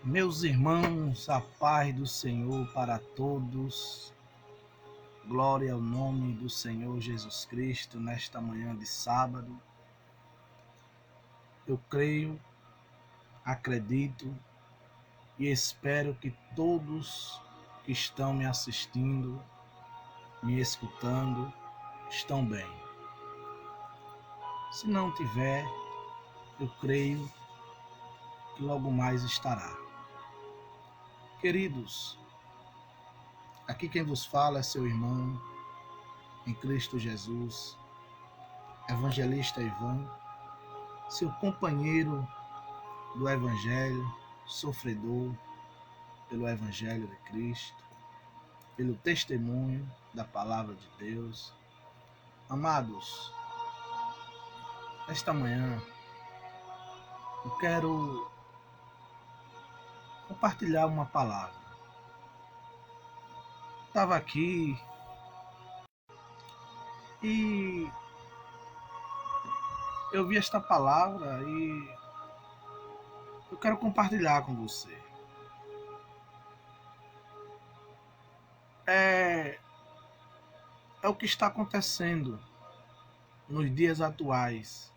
Meus irmãos, a paz do Senhor para todos. Glória ao nome do Senhor Jesus Cristo nesta manhã de sábado. Eu creio, acredito e espero que todos que estão me assistindo, me escutando, estão bem. Se não tiver, eu creio que logo mais estará. Queridos, aqui quem vos fala é seu irmão em Cristo Jesus, Evangelista Ivan, seu companheiro do Evangelho, sofredor pelo Evangelho de Cristo, pelo testemunho da Palavra de Deus. Amados, esta manhã eu quero compartilhar uma palavra. Estava aqui e eu vi esta palavra e eu quero compartilhar com você. É o que está acontecendo nos dias atuais,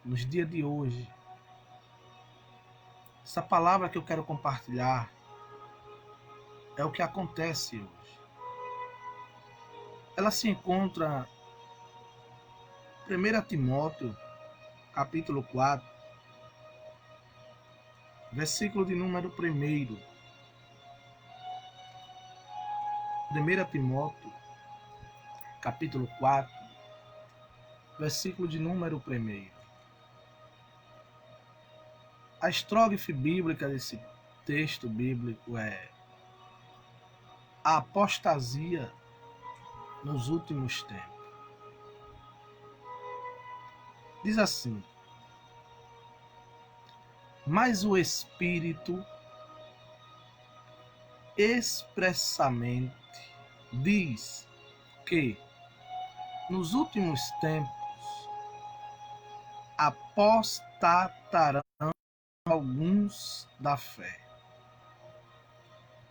nos dias de hoje. Essa palavra que eu quero compartilhar é o que acontece hoje. Ela se encontra em 1 Timóteo, capítulo 4, versículo de número 1. 1 Timóteo, capítulo 4, versículo de número 1. A estrofe bíblica desse texto bíblico é: a apostasia nos últimos tempos. Diz assim: mas o Espírito expressamente diz que nos últimos tempos apostatarão alguns da fé,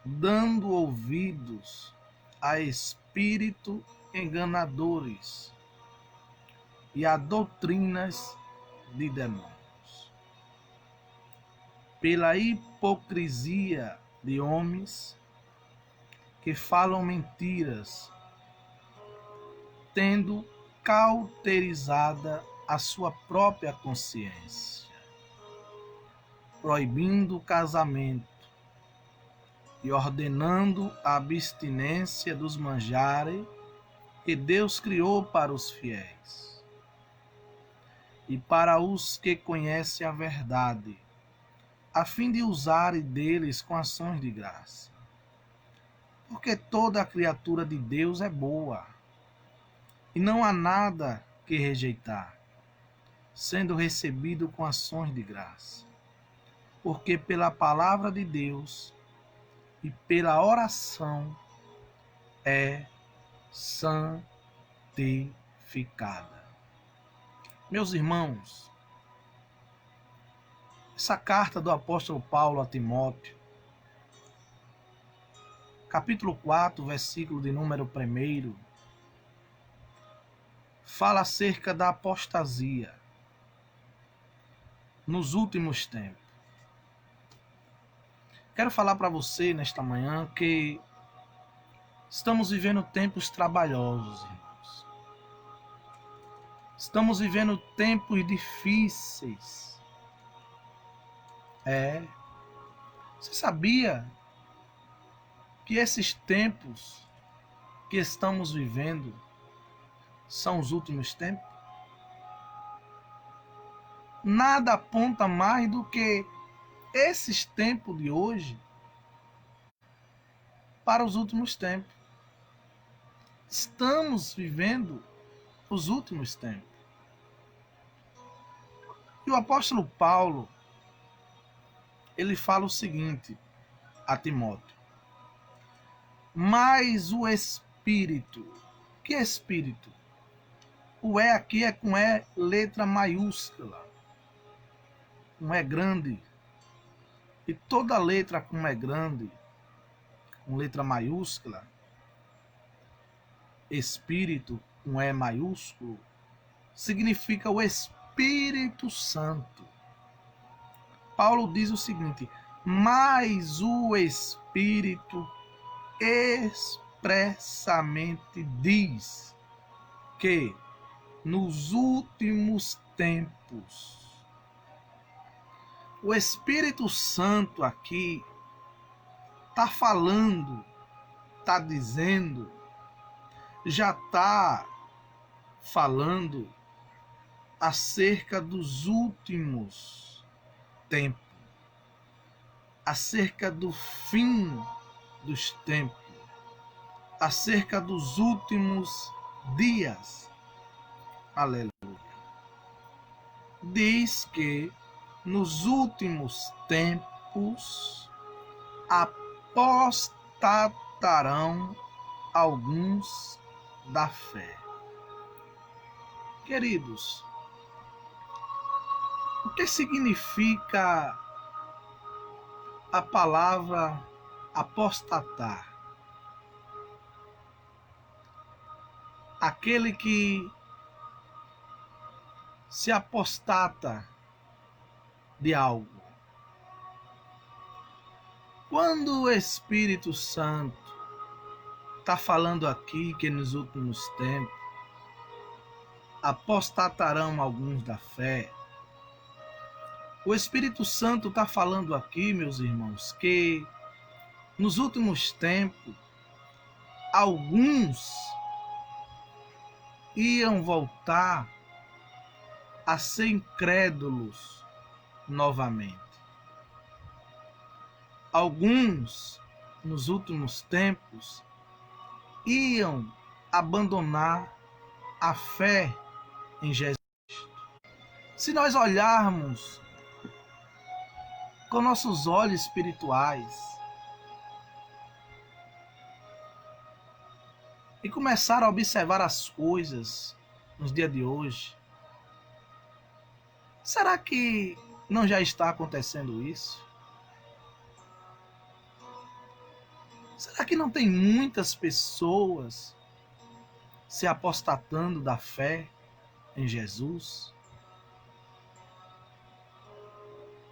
dando ouvidos a espíritos enganadores e a doutrinas de demônios, pela hipocrisia de homens que falam mentiras, tendo cauterizada a sua própria consciência, proibindo o casamento e ordenando a abstinência dos manjares que Deus criou para os fiéis e para os que conhecem a verdade, a fim de usarem deles com ações de graça. Porque toda a criatura de Deus é boa, e não há nada que rejeitar, sendo recebido com ações de graça. Porque pela palavra de Deus e pela oração é santificada. Meus irmãos, essa carta do apóstolo Paulo a Timóteo, capítulo 4, versículo de número 1, fala acerca da apostasia nos últimos tempos. Quero falar para você nesta manhã que estamos vivendo tempos trabalhosos, irmãos. Estamos vivendo tempos difíceis. Você sabia que esses tempos que estamos vivendo são os últimos tempos? Nada aponta mais do que esses tempos de hoje para os últimos tempos. Estamos vivendo os últimos tempos. E o apóstolo Paulo, ele fala o seguinte a Timóteo: mas o Espírito. Que Espírito? O E aqui é com letra maiúscula. Um E grande. E toda letra como é grande, com letra maiúscula, Espírito com E maiúsculo, significa o Espírito Santo. Paulo diz o seguinte: mas o Espírito expressamente diz que nos últimos tempos, o Espírito Santo aqui está falando, está dizendo, já está falando acerca dos últimos tempos, acerca do fim dos tempos, acerca dos últimos dias. Aleluia. Diz que nos últimos tempos apostatarão alguns da fé. Queridos, o que significa a palavra apostatar? Aquele que se apostata de algo. Quando o Espírito Santo está falando aqui que nos últimos tempos apostatarão alguns da fé, o Espírito Santo está falando aqui, meus irmãos, que nos últimos tempos alguns iam voltar a ser incrédulos novamente. Alguns, nos últimos tempos, iam abandonar a fé em Jesus. Se nós olharmos com nossos olhos espirituais e começar a observar as coisas nos dias de hoje, será que não já está acontecendo isso? Será que não tem muitas pessoas se apostatando da fé em Jesus?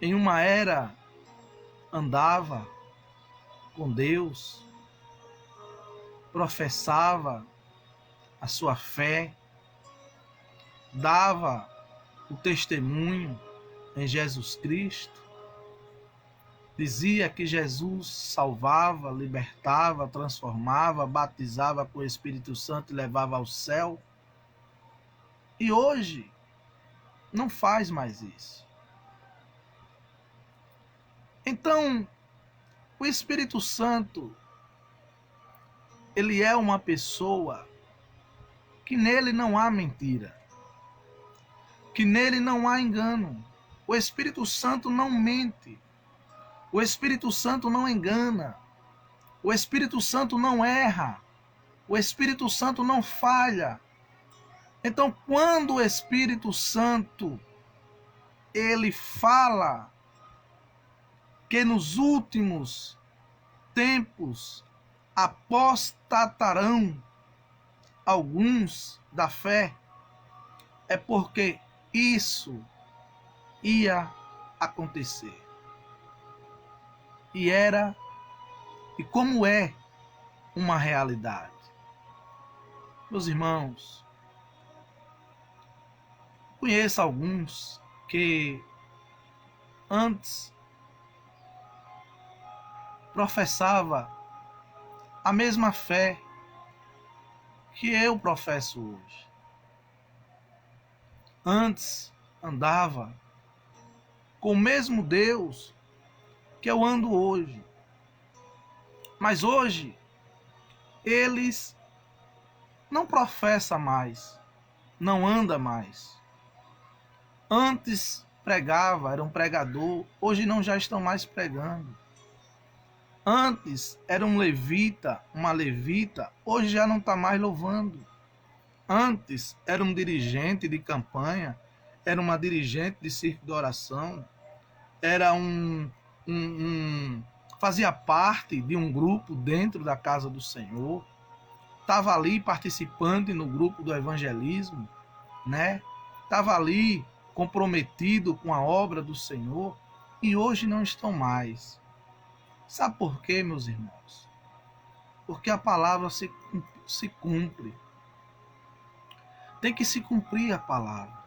Em uma era andava com Deus, professava a sua fé, dava o testemunho em Jesus Cristo, dizia que Jesus salvava, libertava, transformava, batizava com o Espírito Santo e levava ao céu. E hoje não faz mais isso. Então, o Espírito Santo, ele é uma pessoa que nele não há mentira, que nele não há engano. O Espírito Santo não mente. O Espírito Santo não engana. O Espírito Santo não erra. O Espírito Santo não falha. Então, quando o Espírito Santo ele fala que nos últimos tempos apostatarão alguns da fé, é porque isso ia acontecer. E era, e como é, uma realidade. Meus irmãos, conheço alguns que antes professava a mesma fé que eu professo hoje. Antes andava com o mesmo Deus que eu ando hoje. Mas hoje eles não professam mais, não anda mais. Antes pregava, era um pregador, hoje não, já estão mais pregando. Antes era um levita, uma levita, hoje já não está mais louvando. Antes era um dirigente de campanha, era uma dirigente de circo de oração, era um fazia parte de um grupo dentro da casa do Senhor, estava ali participando no grupo do evangelismo, né? Estava ali comprometido com a obra do Senhor e hoje não estão mais. Sabe por quê, meus irmãos? Porque a palavra se cumpre. Tem que se cumprir a palavra.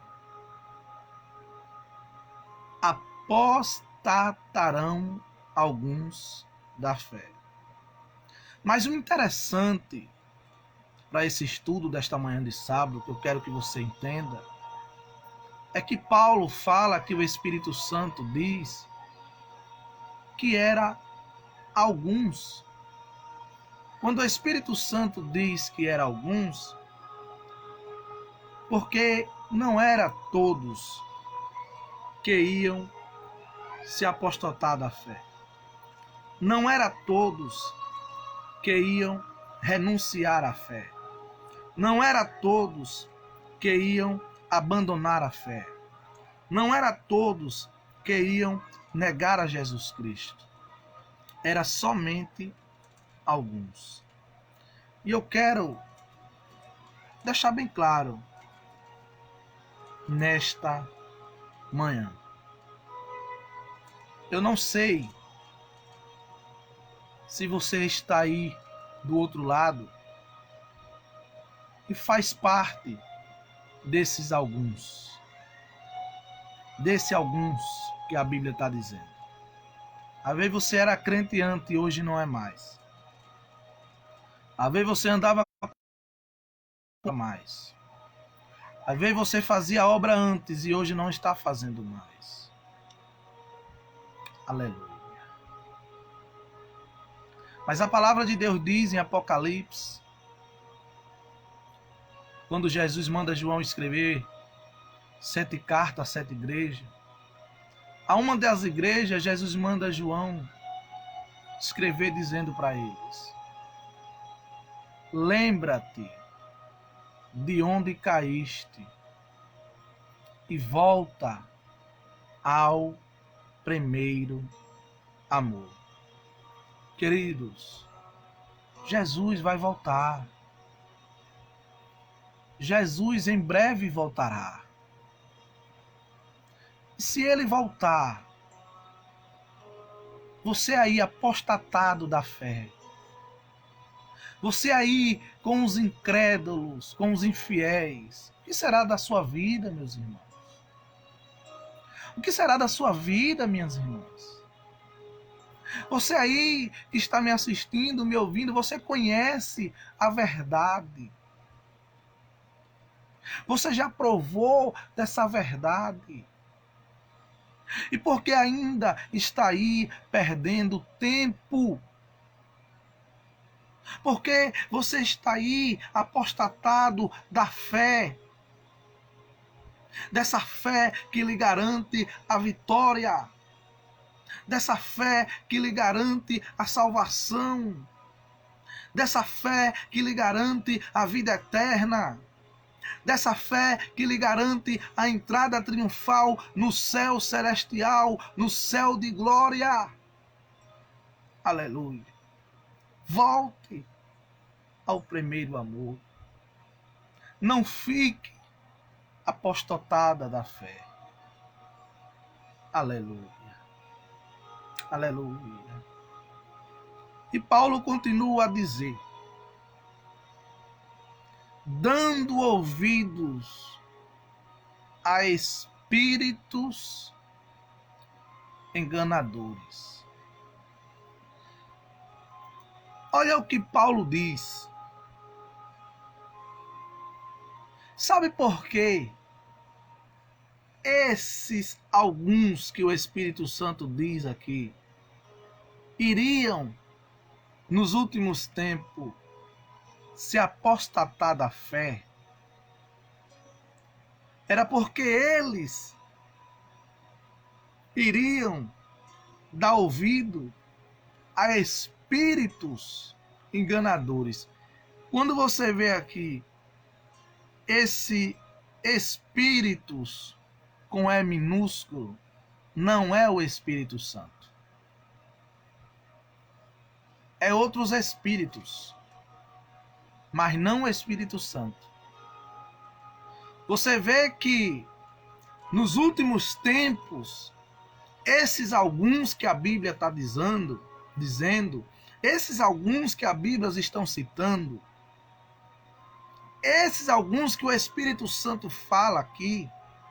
Apostatarão alguns da fé. Mas o interessante para esse estudo desta manhã de sábado, que eu quero que você entenda, é que Paulo fala que o Espírito Santo diz que era alguns. Quando o Espírito Santo diz que era alguns, porque não era todos que iam se apostatar da fé. Não era todos que iam renunciar à fé. Não era todos que iam abandonar a fé. Não era todos que iam negar a Jesus Cristo. Era somente alguns. E eu quero deixar bem claro nesta manhã. Eu não sei se você está aí do outro lado e faz parte desses alguns. Desse alguns que a Bíblia está dizendo. Às vezes você era crente antes e hoje não é mais. Às vezes você andava mais. Às vezes você fazia obra antes e hoje não está fazendo mais. Aleluia. Mas a palavra de Deus diz em Apocalipse, quando Jesus manda João escrever 7 cartas a 7 igrejas, a uma das igrejas Jesus manda João escrever dizendo para eles: lembra-te de onde caíste e volta ao primeiro amor. Queridos, Jesus vai voltar. Jesus em breve voltará. E se ele voltar, você aí apostatado da fé, você aí com os incrédulos, com os infiéis, o que será da sua vida, meus irmãos? O que será da sua vida, minhas irmãs? Você aí que está me assistindo, me ouvindo, você conhece a verdade. Você já provou dessa verdade. E porque ainda está aí perdendo tempo? Porque você está aí apostatado da fé. Dessa fé que lhe garante a vitória. Dessa fé que lhe garante a salvação. Dessa fé que lhe garante a vida eterna. Dessa fé que lhe garante a entrada triunfal no céu celestial, no céu de glória. Aleluia. Volte ao primeiro amor. Não fique apostatada da fé. Aleluia. Aleluia. E Paulo continua a dizer: dando ouvidos a espíritos enganadores. Olha o que Paulo diz. Sabe por quê? Esses alguns que o Espírito Santo diz aqui iriam, nos últimos tempos, se apostatar da fé, era porque eles iriam dar ouvido a espíritos enganadores. Quando você vê aqui esse espíritos com E minúsculo, não é o Espírito Santo. é outros espíritos, mas não o Espírito Santo. Você vê que nos últimos tempos, esses alguns que a Bíblia está dizendo, esses alguns que a Bíblia estão citando, esses alguns que o Espírito Santo fala aqui,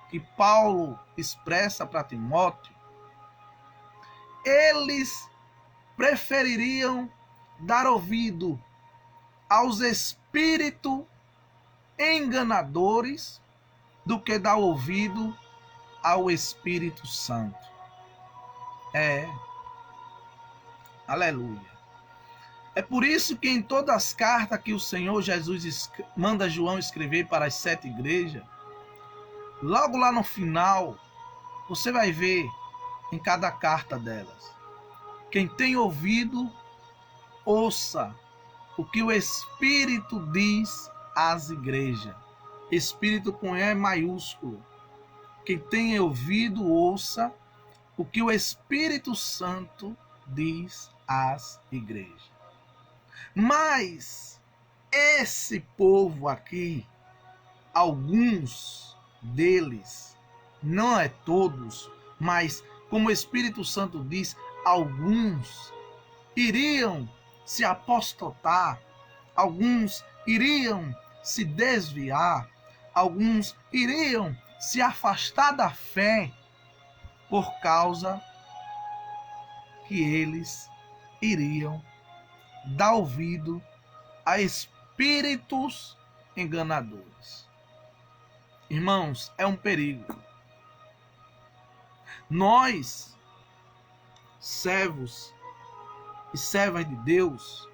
que Paulo expressa para Timóteo, eles prefeririam dar ouvido aos espíritos enganadores do que dar ouvido ao Espírito Santo. Aleluia. É por isso que em todas as cartas que o Senhor Jesus manda João escrever para as 7 igrejas, logo lá no final, você vai ver em cada carta delas: quem tem ouvido, ouça o que o Espírito diz às igrejas. Espírito com E maiúsculo. Quem tem ouvido, ouça o que o Espírito Santo diz às igrejas. Mas esse povo aqui, alguns deles, não é todos, mas como o Espírito Santo diz, alguns iriam se apostatar, alguns iriam se desviar, alguns iriam se afastar da fé por causa que eles iriam dar ouvido a espíritos enganadores. Irmãos, é um perigo. Nós, servos e servas de Deus,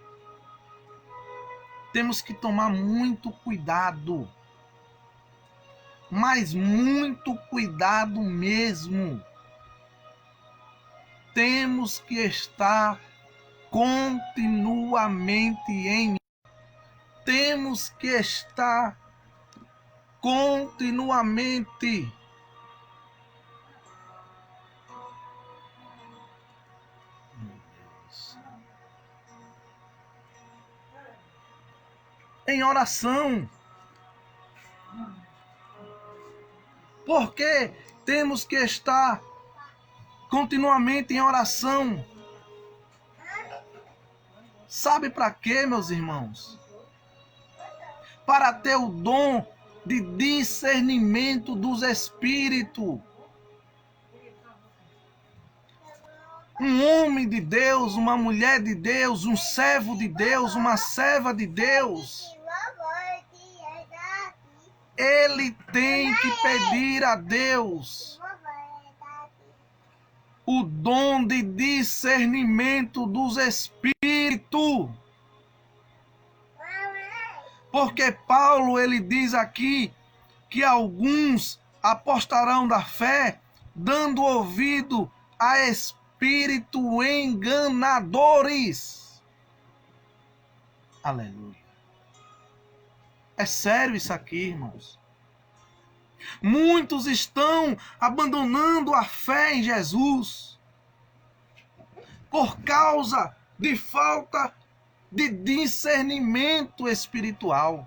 temos que tomar muito cuidado, mas muito cuidado mesmo. Temos que estar continuamente em oração. Porque temos que estar continuamente em oração. Sabe para quê, meus irmãos? Para ter o dom de discernimento dos espíritos. Um homem de Deus, uma mulher de Deus, um servo de Deus, uma serva de Deus, ele tem que pedir a Deus o dom de discernimento dos espíritos. Porque Paulo, ele diz aqui que alguns apostarão da fé, dando ouvido a espíritos enganadores. Aleluia. É sério isso aqui, irmãos. Muitos estão abandonando a fé em Jesus por causa de falta de discernimento espiritual.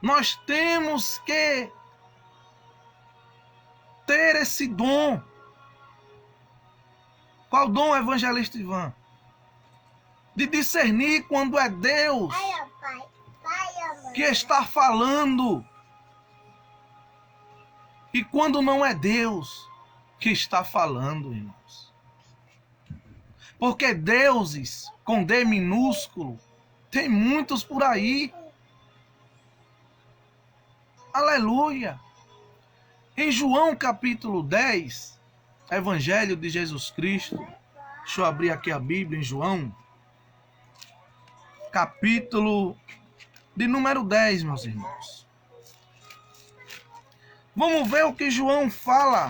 Nós temos que ter esse dom. Qual dom, evangelista Ivan? De discernir quando é Deus que está falando e quando não é Deus que está falando, irmãos. Porque deuses com D minúsculo tem muitos por aí. Aleluia. Em João capítulo 10, Evangelho de Jesus Cristo, deixa eu abrir aqui a Bíblia em João, capítulo de número 10, meus irmãos. Vamos ver o que João fala.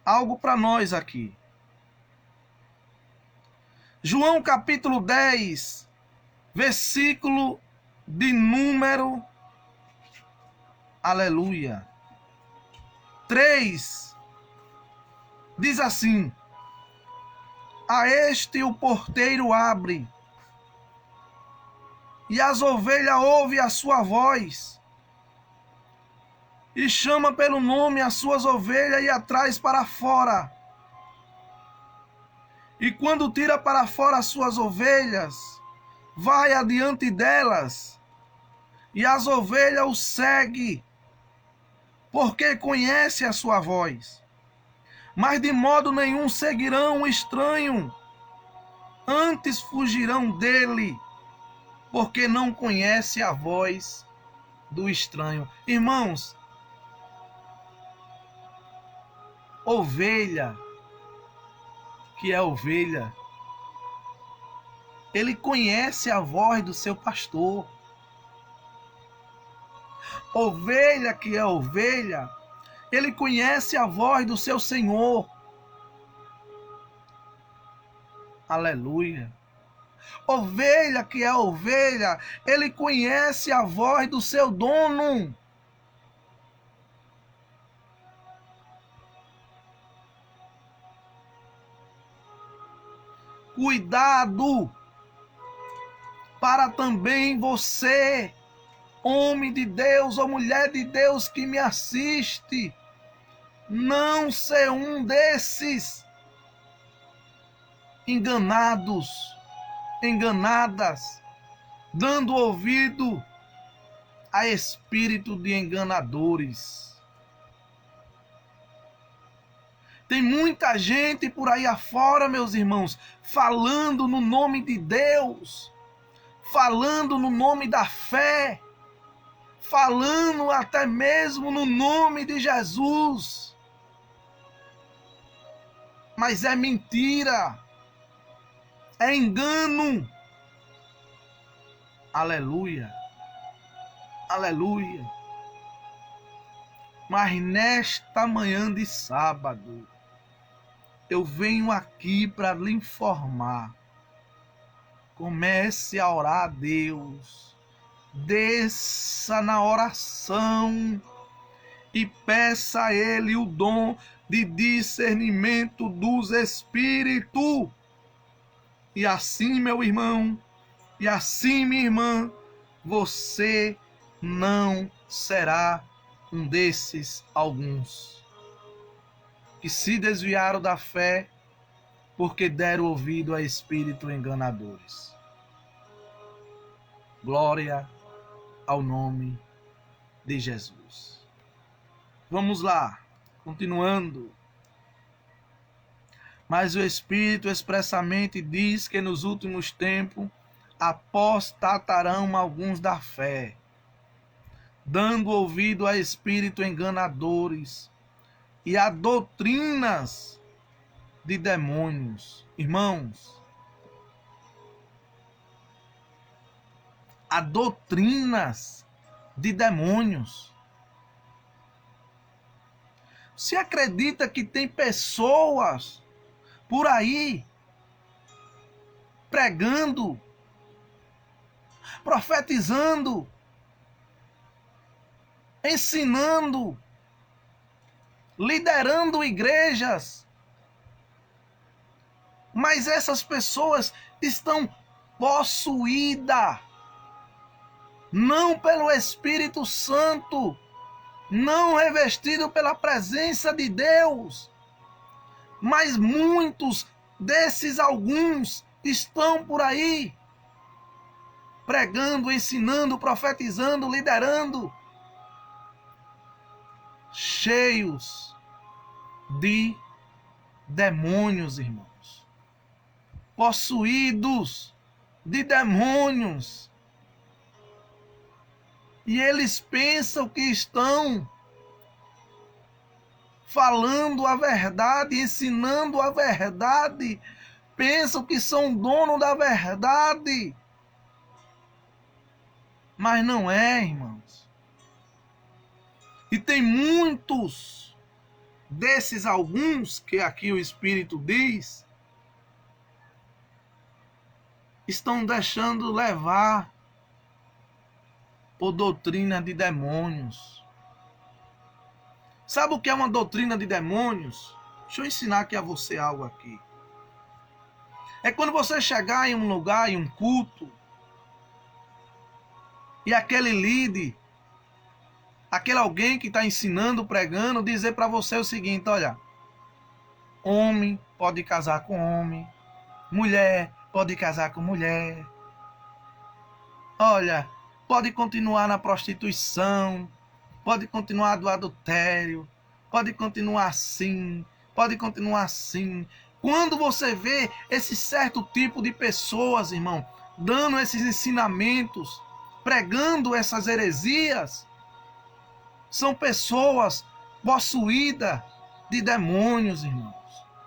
Algo para nós aqui. João capítulo 10, versículo de número... Aleluia. 3 diz assim: a este o porteiro abre, e as ovelhas ouvem a sua voz, e chama pelo nome as suas ovelhas e atraz para fora. E quando tira para fora as suas ovelhas, vai adiante delas, e as ovelhas o seguem, porque conhece a sua voz. Mas de modo nenhum seguirão o estranho, antes fugirão dele, porque não conhece a voz do estranho. Irmãos, ovelha, que é ovelha, ele conhece a voz do seu pastor. Ovelha, que é ovelha, ele conhece a voz do seu Senhor. Aleluia. Ovelha, que é ovelha, ele conhece a voz do seu dono. Cuidado para também você, homem de Deus ou mulher de Deus que me assiste, não ser um desses enganados, enganadas, dando ouvido a espírito de enganadores. Tem muita gente por aí afora, meus irmãos, falando no nome de Deus, falando no nome da fé, falando até mesmo no nome de Jesus. Mas é mentira, é engano. Aleluia, aleluia. Mas nesta manhã de sábado, eu venho aqui para lhe informar. Comece a orar a Deus. Desça na oração e peça a Ele o dom de discernimento dos espíritos. E assim, meu irmão, e assim, minha irmã, você não será um desses alguns que se desviaram da fé porque deram ouvido a espíritos enganadores. Glória ao nome de Jesus. Vamos lá, continuando. Mas o Espírito expressamente diz que nos últimos tempos apostatarão alguns da fé, dando ouvido a espíritos enganadores e a doutrinas de demônios. Irmãos, a doutrinas de demônios. Você acredita que tem pessoas por aí pregando, profetizando, ensinando, liderando igrejas, mas essas pessoas estão possuídas, não pelo Espírito Santo, não revestido pela presença de Deus, mas muitos desses alguns estão por aí pregando, ensinando, profetizando, liderando, cheios de demônios, irmãos, possuídos de demônios. E eles pensam que estão falando a verdade, ensinando a verdade, pensam que são dono da verdade. Mas não é, irmãos. E tem muitos desses alguns, que aqui o Espírito diz, estão deixando levar por doutrina de demônios. Sabe o que é uma doutrina de demônios? Deixa eu ensinar aqui a você algo aqui. É quando você chegar em um lugar, em um culto, e aquele líder, aquele alguém que está ensinando, pregando, dizer para você o seguinte: olha, homem pode casar com homem, mulher pode casar com mulher, olha, pode continuar na prostituição, pode continuar do adultério, pode continuar assim, pode continuar assim. Quando você vê esse certo tipo de pessoas, irmão, dando esses ensinamentos, pregando essas heresias, são pessoas possuídas de demônios, irmãos.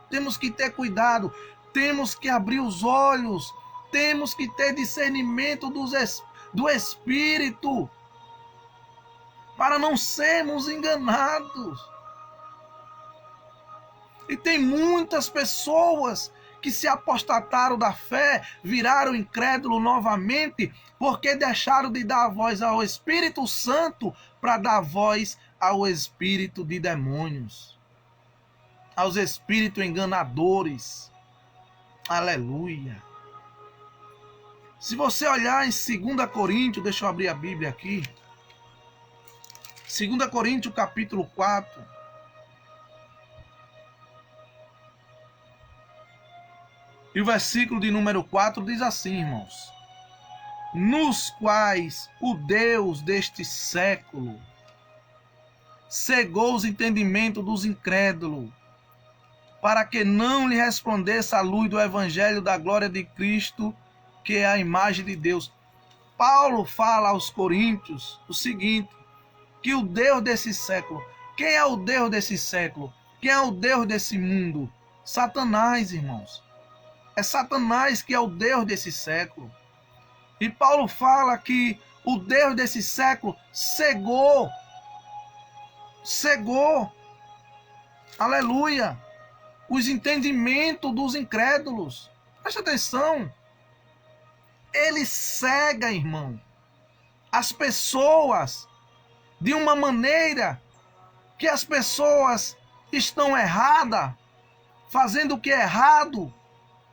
Temos que ter cuidado, temos que abrir os olhos, temos que ter discernimento do Espírito, para não sermos enganados. E tem muitas pessoas que se apostataram da fé, viraram incrédulo novamente, porque deixaram de dar voz ao Espírito Santo para dar voz ao espírito de demônios, aos espíritos enganadores. Aleluia. Se você olhar em 2 Coríntios, deixa eu abrir a Bíblia aqui. 2 Coríntios capítulo 4. E o versículo de número 4 diz assim, irmãos: nos quais o Deus deste século cegou os entendimentos dos incrédulos, para que não lhe resplandeça a luz do evangelho da glória de Cristo, que é a imagem de Deus. Paulo fala aos coríntios o seguinte, que o Deus desse século, quem é o Deus desse século? Quem é o Deus desse mundo? Satanás, irmãos. É Satanás que é o Deus desse século. E Paulo fala que o Deus desse século cegou, aleluia, os entendimentos dos incrédulos. Presta atenção. Ele cega, irmão, as pessoas de uma maneira que as pessoas estão erradas, fazendo o que é errado,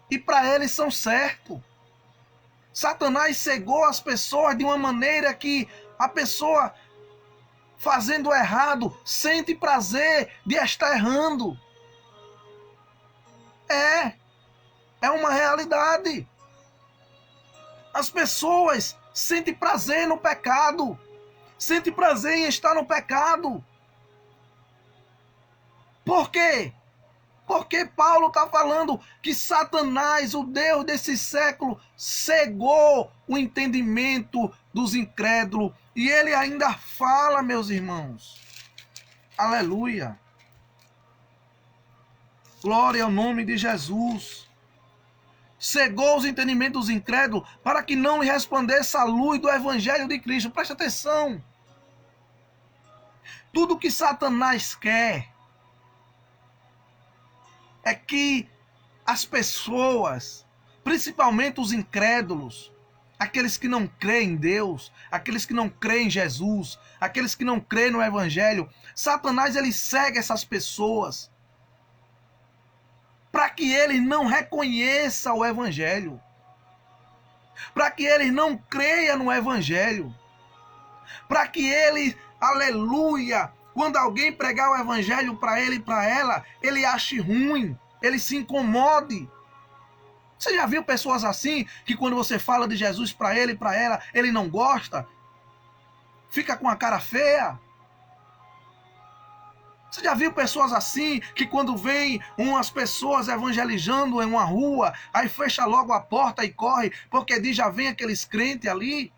e para eles são certo. Satanás cegou as pessoas de uma maneira que a pessoa, fazendo errado, sente prazer de estar errando. É uma realidade. As pessoas sentem prazer no pecado, sentem prazer em estar no pecado. Por quê? Porque Paulo está falando que Satanás, o Deus desse século, cegou o entendimento dos incrédulos. E ele ainda fala, meus irmãos. Aleluia. Glória ao nome de Jesus. Cegou os entendimentos dos incrédulos para que não lhe resplandeça a luz do evangelho de Cristo. Presta atenção. Tudo que Satanás quer é que as pessoas, principalmente os incrédulos, aqueles que não creem em Deus, aqueles que não creem em Jesus, aqueles que não creem no Evangelho, Satanás ele cega essas pessoas para que eles não reconheçam o Evangelho, para que eles não creiam no Evangelho, para que eles, aleluia, quando alguém pregar o Evangelho para ele e para ela, ele ache ruim, ele se incomode. Você já viu pessoas assim, que quando você fala de Jesus para ele e para ela, ele não gosta? Fica com a cara feia? Você já viu pessoas assim, que quando vem umas pessoas evangelizando em uma rua, aí fecha logo a porta e corre, porque diz, já vem aqueles crentes ali?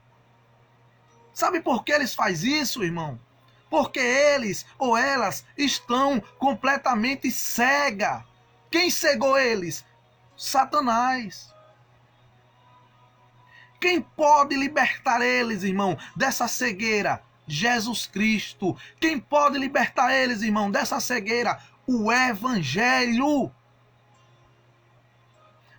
Sabe por que eles fazem isso, irmão? Porque eles ou elas estão completamente cega. Quem cegou eles? Satanás. Quem pode libertar eles, irmão, dessa cegueira? Jesus Cristo. Quem pode libertar eles, irmão, dessa cegueira? O Evangelho.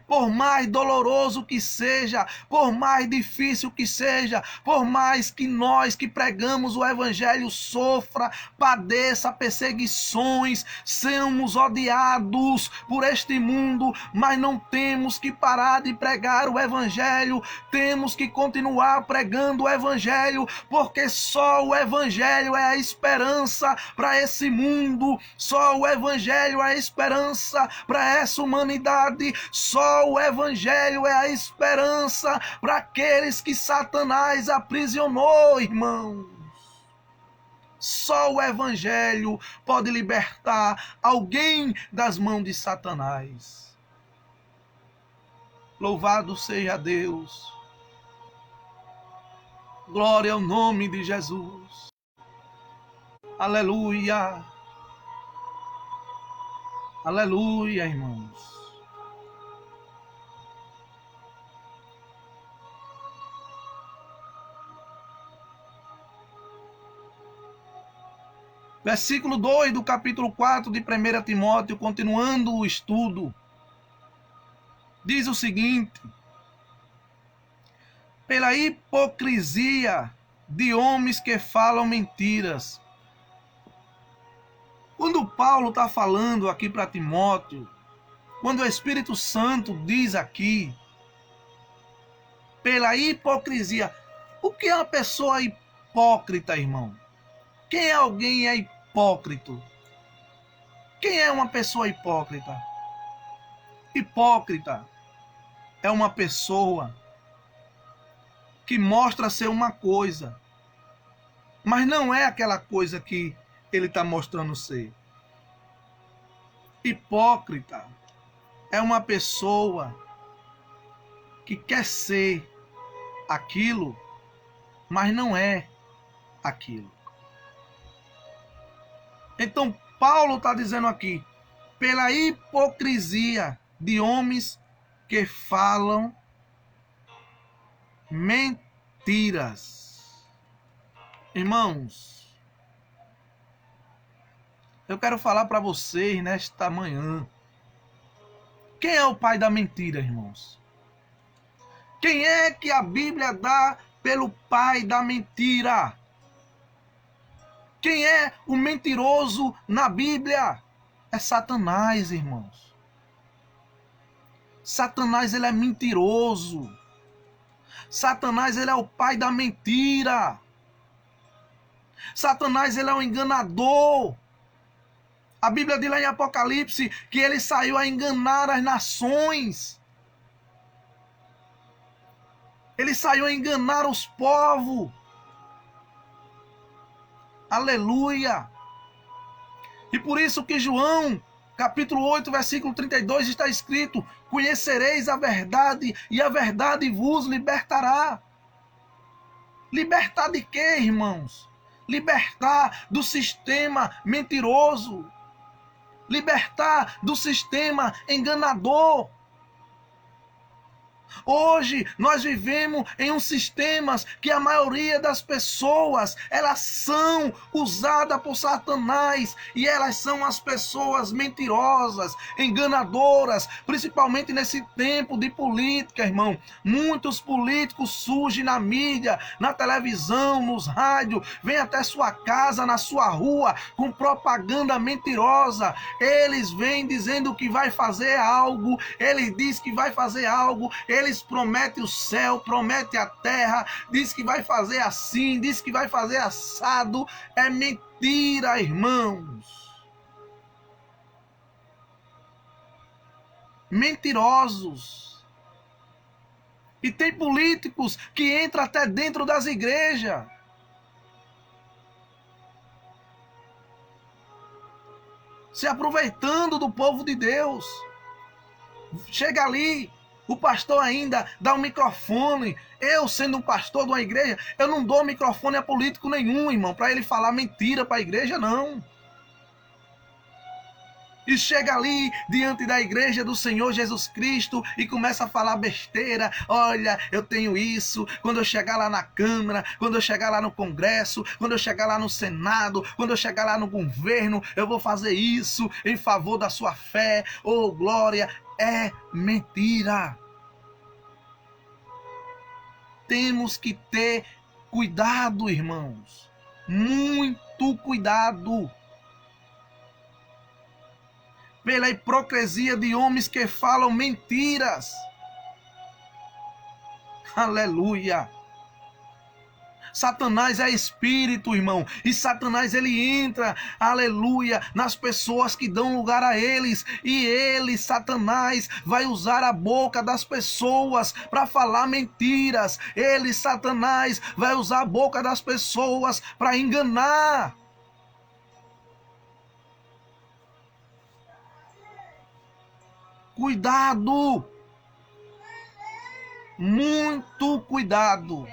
por mais doloroso que seja, por mais difícil que seja, por mais que nós que pregamos o evangelho sofra, padeça perseguições, sejamos odiados por este mundo, mas não temos que parar de pregar o evangelho, temos que continuar pregando o evangelho, porque só o evangelho é a esperança para esse mundo, só o evangelho é a esperança para essa humanidade, só o evangelho é a esperança para aqueles que Satanás aprisionou, irmãos. Só o evangelho pode libertar alguém das mãos de Satanás. Louvado seja Deus. Glória ao nome de Jesus. Aleluia. Aleluia, irmãos. Versículo 2 do capítulo 4 de 1 Timóteo, continuando o estudo, diz o seguinte: pela hipocrisia de homens que falam mentiras. Quando Paulo está falando aqui para Timóteo, quando o Espírito Santo diz aqui, pela hipocrisia, o que é uma pessoa hipócrita, irmão? Quem é alguém é hipócrita? Quem é uma pessoa hipócrita? Hipócrita é uma pessoa que mostra ser uma coisa, mas não é aquela coisa que ele está mostrando ser. Hipócrita é uma pessoa que quer ser aquilo, mas não é aquilo. Então, Paulo está dizendo aqui, pela hipocrisia de homens que falam mentiras. Irmãos, eu quero falar para vocês nesta manhã, quem é o pai da mentira, irmãos? Quem é que a Bíblia dá pelo pai da mentira? Quem é o mentiroso na Bíblia? É Satanás, irmãos. Satanás, ele é mentiroso. Satanás, ele é o pai da mentira. Satanás, ele é um enganador. A Bíblia diz lá em Apocalipse que ele saiu a enganar as nações. Ele saiu a enganar os povos. Aleluia! E por isso que João, capítulo 8, versículo 32, está escrito: conhecereis a verdade e a verdade vos libertará. Libertar de quê, irmãos? Libertar do sistema mentiroso. Libertar do sistema enganador. Hoje nós vivemos em um sistema que a maioria das pessoas, elas são usadas por Satanás, e elas são as pessoas mentirosas, enganadoras, principalmente nesse tempo de política, irmão. Muitos políticos surgem na mídia, na televisão, nos rádios, vêm até sua casa, na sua rua, com propaganda mentirosa. Eles vêm dizendo que vai fazer algo, eles dizem que vai fazer algo, eles prometem o céu, prometem a terra, diz que vai fazer assim, diz que vai fazer assado. É mentira, irmãos. Mentirosos. E tem políticos que entram até dentro das igrejas. Se aproveitando do povo de Deus. Chega ali, o pastor ainda dá um microfone. Eu, sendo um pastor de uma igreja, eu não dou microfone a político nenhum, irmão, para ele falar mentira para a igreja, não. e chega ali diante da igreja do Senhor Jesus Cristo e começa a falar besteira. Olha, eu tenho isso, quando eu chegar lá na Câmara, quando eu chegar lá no Congresso, quando eu chegar lá no Senado, quando eu chegar lá no governo, eu vou fazer isso em favor da sua fé. Oh, glória! É mentira. Temos que ter cuidado, irmãos. Muito cuidado. Pela hipocrisia de homens que falam mentiras. Aleluia. Satanás é espírito, irmão. E Satanás, ele entra, aleluia, nas pessoas que dão lugar a eles. E ele, Satanás, vai usar a boca das pessoas para falar mentiras. Ele, Satanás, vai usar a boca das pessoas para enganar. Cuidado. Muito cuidado.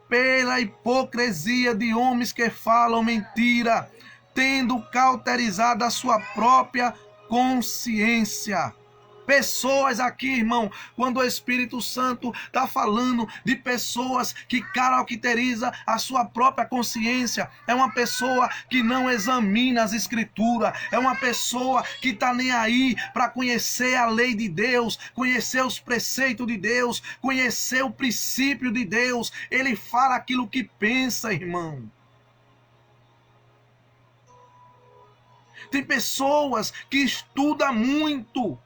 Pela hipocrisia de homens que falam mentira, tendo cauterizado a sua própria consciência. Pessoas aqui, irmão, quando o Espírito Santo está falando de pessoas que caracterizam a sua própria consciência, é uma pessoa que não examina as Escrituras, é uma pessoa que está nem aí para conhecer a lei de Deus, conhecer os preceitos de Deus, conhecer o princípio de Deus. Ele fala aquilo que pensa, irmão. Tem pessoas que estudam muito,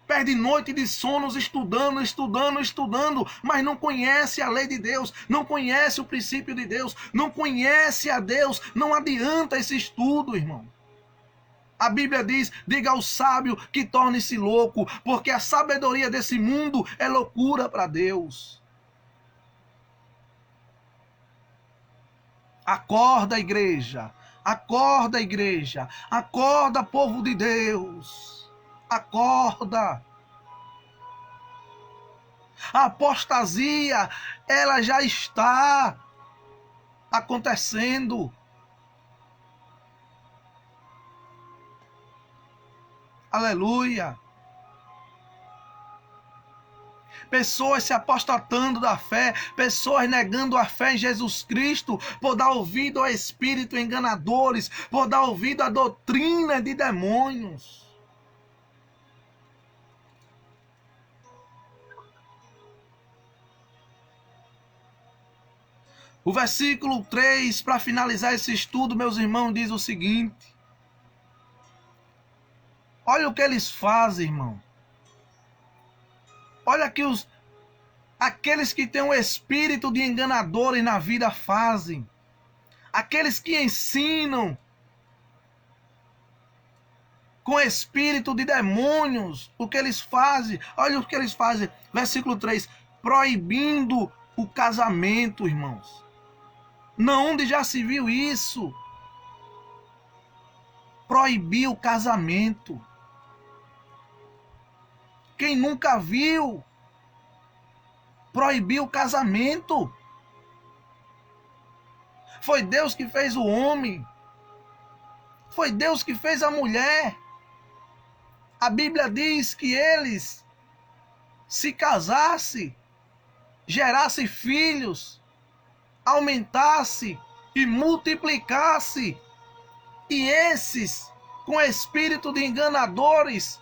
perde noite de sonos estudando, mas não conhece a lei de Deus, não conhece o princípio de Deus, não conhece a Deus. Não adianta esse estudo, irmão. A Bíblia diz, diga ao sábio que torne-se louco, porque a sabedoria desse mundo é loucura para Deus. Acorda, igreja, acorda, igreja, acorda, povo de Deus. Acorda. A apostasia, ela já está acontecendo. Aleluia. Pessoas se apostatando da fé, pessoas negando a fé em Jesus Cristo, por dar ouvido a espíritos enganadores, por dar ouvido à doutrina de demônios. O versículo 3, para finalizar esse estudo, meus irmãos, diz o seguinte. Olha o que eles fazem, irmão. Olha que aqueles que têm um espírito de enganadores na vida fazem. Aqueles que ensinam com espírito de demônios, o que eles fazem. Olha o que eles fazem. Versículo 3. Proibindo o casamento, irmãos. Não, onde já se viu isso? Proibir o casamento. Quem nunca viu? Proibir o casamento. Foi Deus que fez o homem. Foi Deus que fez a mulher. A Bíblia diz que eles se casassem, gerassem filhos, aumentasse e multiplicasse, e esses, com espírito de enganadores,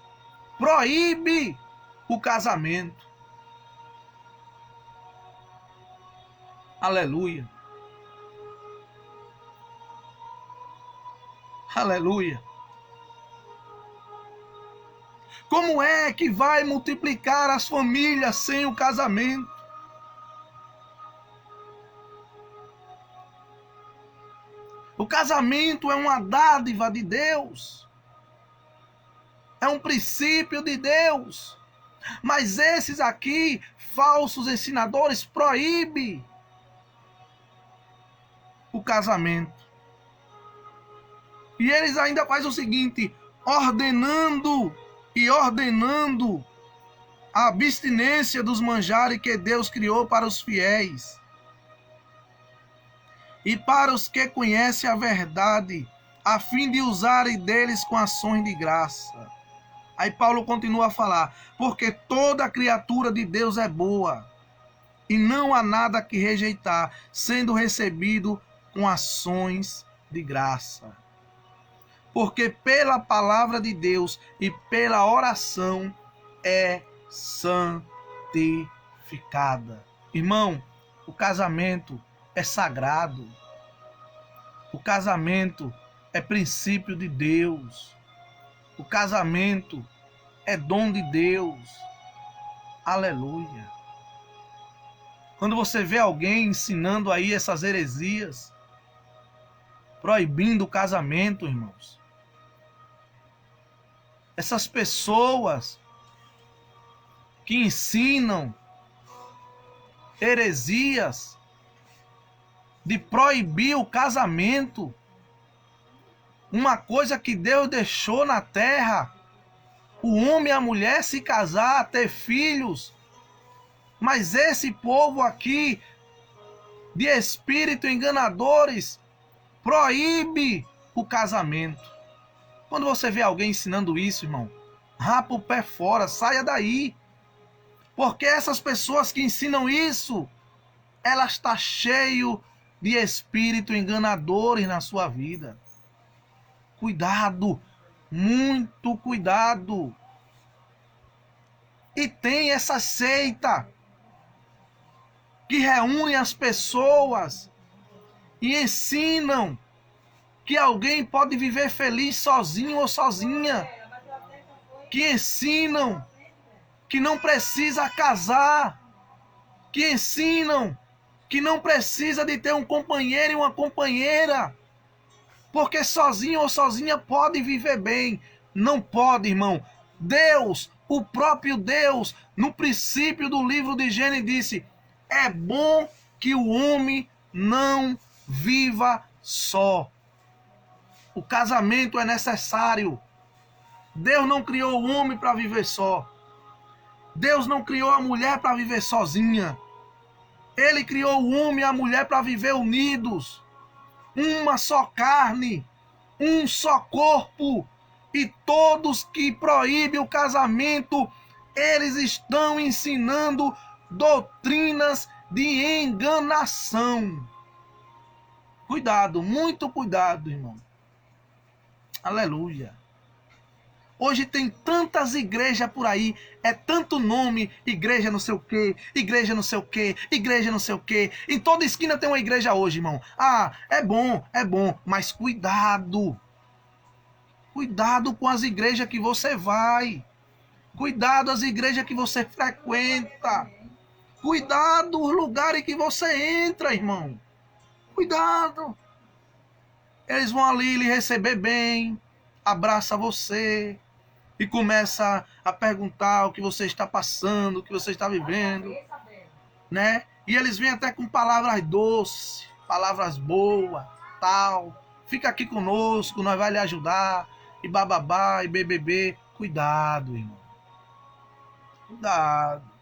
proíbe o casamento. Aleluia. Aleluia. Como é que vai multiplicar as famílias sem o casamento? O casamento é uma dádiva de Deus. É um princípio de Deus. Mas esses aqui, falsos ensinadores, proíbem o casamento. E eles ainda fazem o seguinte, ordenando a abstinência dos manjares que Deus criou para os fiéis. e para os que conhecem a verdade, a fim de usarem deles com ações de graça. Aí Paulo continua a falar, porque toda criatura de Deus é boa, e não há nada que rejeitar, sendo recebido com ações de graça. Porque pela palavra de Deus e pela oração é santificada. Irmão, o casamento é sagrado. O casamento é princípio de Deus. O casamento é dom de Deus. Aleluia. Quando você vê alguém ensinando aí essas heresias, proibindo o casamento, irmãos, essas pessoas que ensinam heresias de proibir o casamento, uma coisa que Deus deixou na terra, o homem e a mulher se casar, ter filhos, mas esse povo aqui, de espírito enganadores, proíbe o casamento. Quando você vê alguém ensinando isso, irmão, rapa o pé fora, saia daí. Porque essas pessoas que ensinam isso, elas estão cheias de espírito enganadores na sua vida. Cuidado, muito cuidado. E tem essa seita que reúne as pessoas e ensinam que alguém pode viver feliz sozinho ou sozinha. Que ensinam que não precisa casar. Que ensinam que não precisa de ter um companheiro e uma companheira. Porque sozinho ou sozinha pode viver bem. Não pode, irmão. Deus, o próprio Deus, no princípio do livro de Gênesis disse: é bom que o homem não viva só. O casamento é necessário. Deus não criou o homem para viver só. Deus não criou a mulher para viver sozinha. Ele criou o homem e a mulher para viver unidos. Uma só carne, um só corpo. E todos que proíbem o casamento, eles estão ensinando doutrinas de enganação. Cuidado, muito cuidado, irmão. Aleluia. Hoje tem tantas igrejas por aí, é tanto nome, igreja não sei o quê, igreja não sei o quê, igreja não sei o quê. Em toda esquina tem uma igreja hoje, irmão. Ah, é bom, mas cuidado. Cuidado com as igrejas que você vai. Cuidado as igrejas que você frequenta. Cuidado os lugares que você entra, irmão. Cuidado. Eles vão ali lhe receber bem, abraça você e começa a perguntar o que você está passando, o que você está vivendo, né? E eles vêm até com palavras doces, palavras boas, tal. Fica aqui conosco, nós vamos lhe ajudar, e bababá, e bbb. Cuidado, irmão. Cuidado.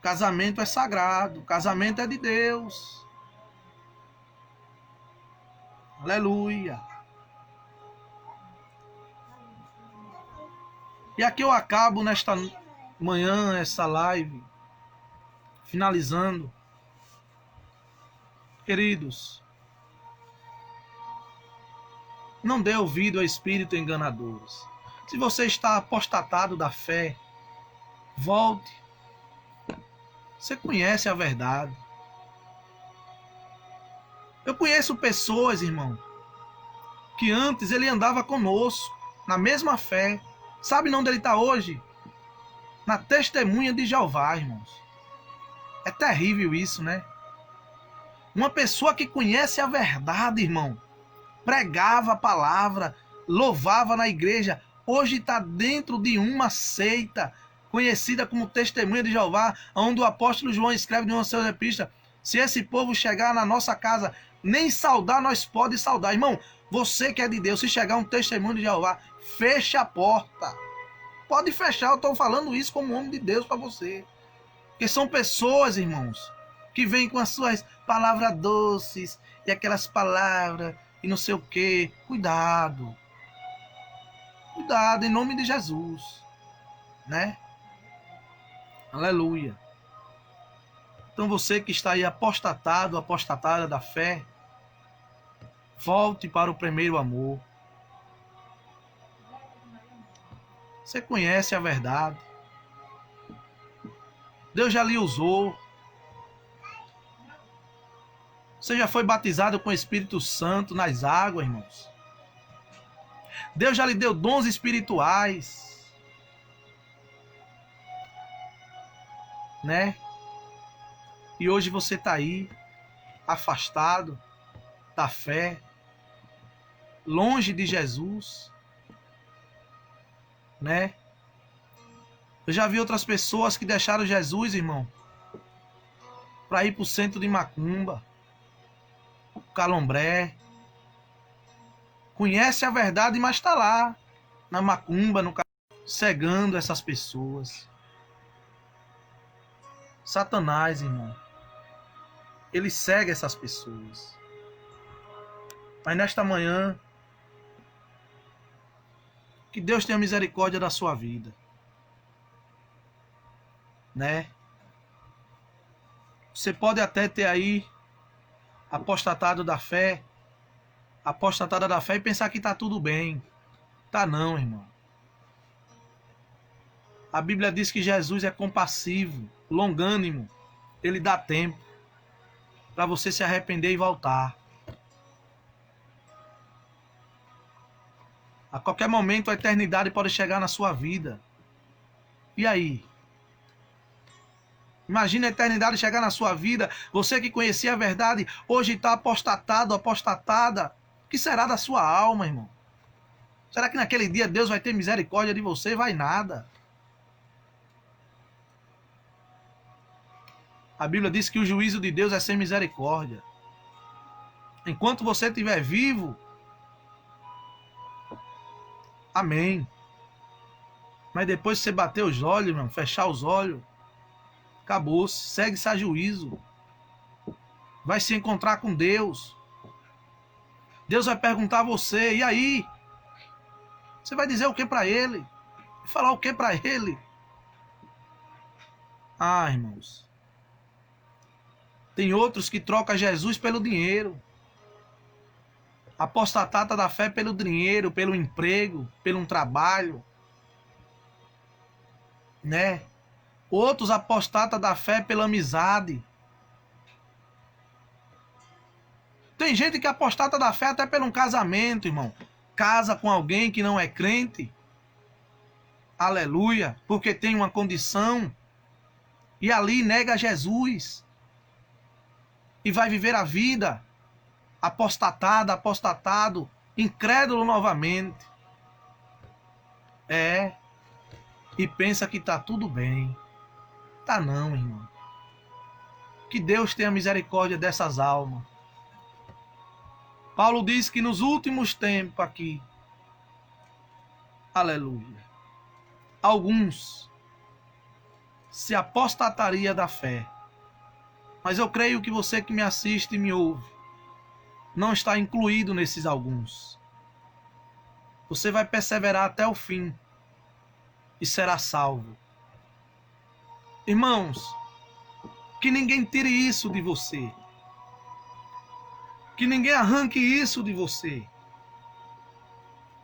Casamento é sagrado, casamento é de Deus. Aleluia. E aqui eu acabo nesta manhã, essa live, finalizando. Queridos, não dê ouvido a espírito enganadores. Se você está apostatado da fé, volte. Você conhece a verdade. Eu conheço pessoas, irmão, que antes ele andava conosco, na mesma fé. Sabe onde ele está hoje? Na testemunha de Jeová, irmãos. É terrível isso, né? Uma pessoa que conhece a verdade, irmão, pregava a palavra, louvava na igreja, hoje está dentro de uma seita conhecida como Testemunha de Jeová, onde o apóstolo João escreve em uma sua epístola: se esse povo chegar na nossa casa, nem saudar nós pode saudar. Irmão, você que é de Deus, se chegar um testemunho de Jeová, feche a porta. Pode fechar, eu estou falando isso como homem de Deus para você. Porque são pessoas, irmãos, que vem com as suas palavras doces e aquelas palavras e não sei o quê. Cuidado. Cuidado, em nome de Jesus. Né? Aleluia. Então você que está aí apostatado, apostatada da fé, volte para o primeiro amor. Você conhece a verdade. Deus já lhe usou. Você já foi batizado com o Espírito Santo nas águas, irmãos. Deus já lhe deu dons espirituais. Né? E hoje você está aí, afastado da fé, longe de Jesus. Né? Eu já vi outras pessoas que deixaram Jesus, irmão, para ir para o centro de macumba, calombré. Conhece a verdade, mas está lá, na macumba, cegando essas pessoas. Satanás, irmão, ele cega essas pessoas. Mas nesta manhã, que Deus tenha misericórdia da sua vida. Né? Você pode até ter aí apostatado da fé, apostatada da fé e pensar que está tudo bem. Tá não, irmão. A Bíblia diz que Jesus é compassivo, longânimo. Ele dá tempo para você se arrepender e voltar. A qualquer momento a eternidade pode chegar na sua vida. E aí? Imagina a eternidade chegar na sua vida. Você que conhecia a verdade, hoje está apostatado, apostatada. O que será da sua alma, irmão? Será que naquele dia Deus vai ter misericórdia de você? Vai nada. A Bíblia diz que o juízo de Deus é sem misericórdia. Enquanto você estiver vivo, amém. Mas depois que você bater os olhos, irmão, fechar os olhos, acabou, segue-se a juízo. Vai se encontrar com Deus. Deus vai perguntar a você, e aí? Você vai dizer o que para ele? Vai falar o que para ele? Ah, irmãos. Tem outros que trocam Jesus pelo dinheiro. Apostatata da fé pelo dinheiro, pelo emprego, pelo trabalho. Né? Outros apostata da fé pela amizade. Tem gente que apostata da fé até pelo casamento, irmão. Casa com alguém que não é crente. Aleluia. Porque tem uma condição. E ali nega Jesus. E vai viver a vida apostatada, apostatado, incrédulo novamente. E pensa que tá tudo bem. Tá não, irmão. Que Deus tenha misericórdia dessas almas. Paulo diz que nos últimos tempos aqui, aleluia, alguns se apostataria da fé. Mas eu creio que você que me assiste e me ouve, não está incluído nesses alguns. Você vai perseverar até o fim e será salvo. Irmãos, que ninguém tire isso de você. Que ninguém arranque isso de você.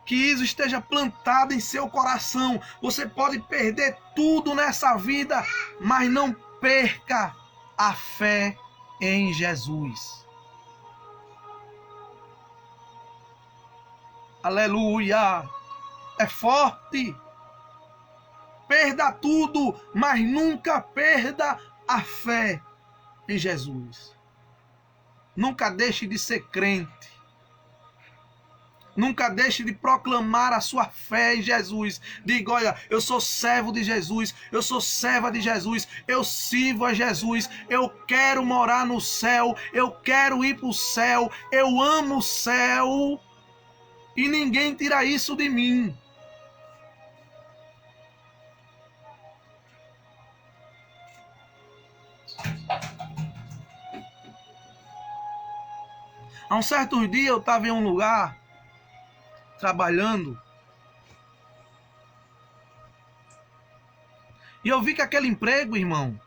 Que isso esteja plantado em seu coração. Você pode perder tudo nessa vida, mas não perca a fé em Jesus. Aleluia! É forte. Perda tudo, mas nunca perda a fé em Jesus. Nunca deixe de ser crente. Nunca deixe de proclamar a sua fé em Jesus. Diga, olha, eu sou servo de Jesus, eu sou serva de Jesus, eu sirvo a Jesus, eu quero morar no céu, eu quero ir para o céu, eu amo o céu e ninguém tira isso de mim. Há um certo dia eu estava em um lugar, trabalhando, e eu vi que aquele emprego, irmão,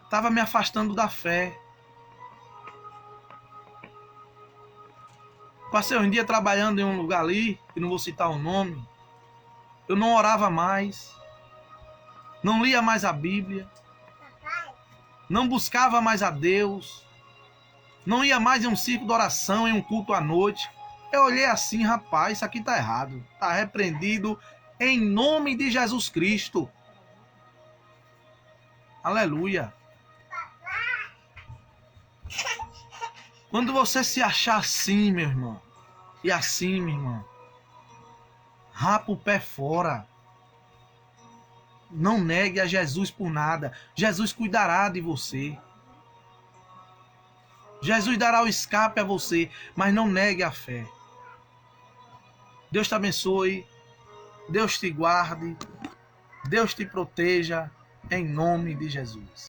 estava me afastando da fé. Passei um dia trabalhando em um lugar ali, que não vou citar o nome. Eu não orava mais, não lia mais a Bíblia, não buscava mais a Deus, não ia mais em um círculo de oração, em um culto à noite. Eu olhei assim, rapaz, isso aqui tá errado. Tá repreendido em nome de Jesus Cristo. Aleluia. Quando você se achar assim, meu irmão, e assim, minha irmã, rapa o pé fora. Não negue a Jesus por nada. Jesus cuidará de você. Jesus dará o escape a você, mas não negue a fé. Deus te abençoe. Deus te guarde. Deus te proteja, em nome de Jesus.